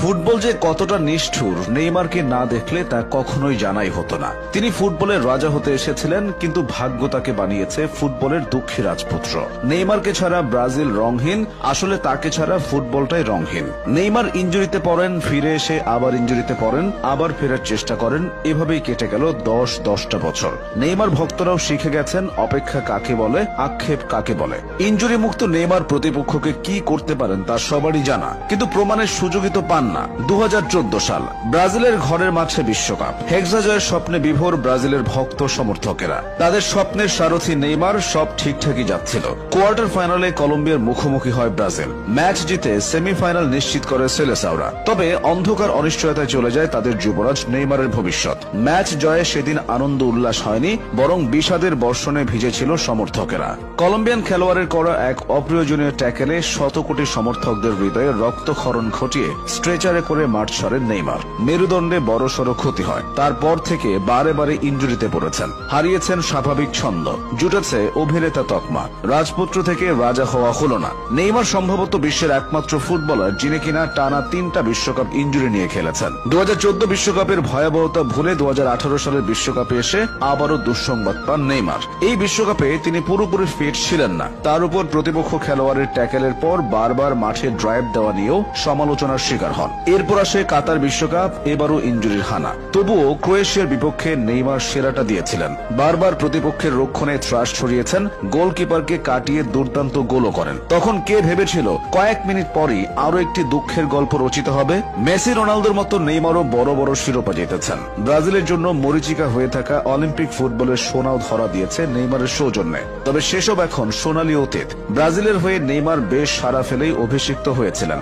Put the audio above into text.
Football যে কতটা নিষ্ঠুর নেইমারকে না দেখলে তা কখনোই জানাই হতো না। তিনি ফুটবলের রাজা হতে এসেছিলেন, কিন্তু ভাগ্য তাকে বানিয়েছে ফুটবলের দুঃখী রাজপুত্র। নেইমারকে ছাড়া ব্রাজিল রংহীন, আসলে তাকে ছাড়া ফুটবলটাই রংহীন। নেইমার ইনজুরিতে পড়েন, ফিরে এসে আবার ইনজুরিতে পড়েন, আবার ফেরার চেষ্টা করেন, এভাবেই কেটে গেল 10-10টা বছর। নেইমার ভক্তরাও শিখে গেছেন অপেক্ষা কাকে বলে, আক্ষেপ কাকে বলে। ইনজুরি মুক্ত নেইমার প্রতিপক্ষকে কি করতে পারেন তা সবারই জানা, কিন্তু প্রমাণের সুযোগই তো পান না। 2014 সাল ব্রাজিলের ঘরের মাঠে বিশ্বকাপ, হেক্সা জয়ের স্বপ্নে বিভোর ব্রাজিলের ভক্ত সমর্থকেরা। তাদের স্বপ্নের সারথি নেইমার, সব ঠিকঠাকই যাচ্ছিল। কোয়ার্টার ফাইনালে কলম্বিয়ার মুখোমুখি হয় ব্রাজিল। ম্যাচ জিতে সেমিফাইনাল নিশ্চিত করে সেলেসাওরা। তবে অন্ধকার অনিশ্চয়তায় চলে যায় তাদের যুবরাজ নেইমারের ভবিষ্যৎ। ম্যাচ জয়ে সেদিন আনন্দ উল্লাস হয়নি, বরং বিষাদের বর্ষণে ভিজেছিল সমর্থকেরা। কলম্বিয়ান খেলোয়াড়ের করা এক অপ্রয়োজনীয় ট্যাকেলে শত কোটি সমর্থকদের হৃদয়ে রক্তক্ষরণ ঘটিয়ে স্ট্রেচারে করে মাঠ ছাড়েন নেইমার। মেরুদণ্ডে বড়সড় ক্ষতি হয়। তারপর থেকে বারে বারে ইনজুরিতে পড়েছেন, হারিয়েছেন স্বাভাবিক ছন্দ, জুটেছে অভিনেতা তকমা। রাজপুত্র থেকে রাজা হওয়া হলো না। নেইমার সম্ভবত বিশ্বের একমাত্র ফুটবলার যিনি কিনা টানা 3টা বিশ্বকাপ ইনজুরি নিয়ে খেলেছেন। 2014 বিশ্বকাপের ভয়াবহতা ভুলে 2018 সালের বিশ্বকাপে এসে আবারও দুঃসংবাদ পান নেইমার। এই বিশ্বকাপে তিনি পুরোপুরি ফিট ছিলেন না। তার উপর প্রতিপক্ষ খেলোয়াড়ের ট্যাকেলের পর বারবার মাঠে ড্রাইভ দেওয়া নিয়েও সমালোচনার শিকার হন। এরপর আসে কাতার বিশ্বকাপ, এবারও ইনজুরির হানা। তবুও ক্রোয়েশিয়ার বিপক্ষে নেইমার সেরাটা দিয়েছিলেন। বারবার প্রতিপক্ষের রক্ষণে ত্রাস ছড়িয়েছেন, গোলকিপারকে কাটিয়ে দুর্দান্ত গোলও করেন। তখন কে ভেবেছিল কয়েক মিনিট পরই আরো একটি দুঃখের গল্প রচিত হবে? মেসি রোনালদোর মতো নেইমারও বড় বড় শিরোপা জিতেছেন। ব্রাজিলের জন্য মরীচিকা হয়ে থাকা অলিম্পিক ফুটবলের সোনাও ধরা দিয়েছে নেইমারের সৌজন্যে। তবে সেসব এখন সোনালী অতীত। ব্রাজিলের হয়ে নেইমার বেশ সাড়া ফেলেই অভিষিক্ত হয়েছিলেন।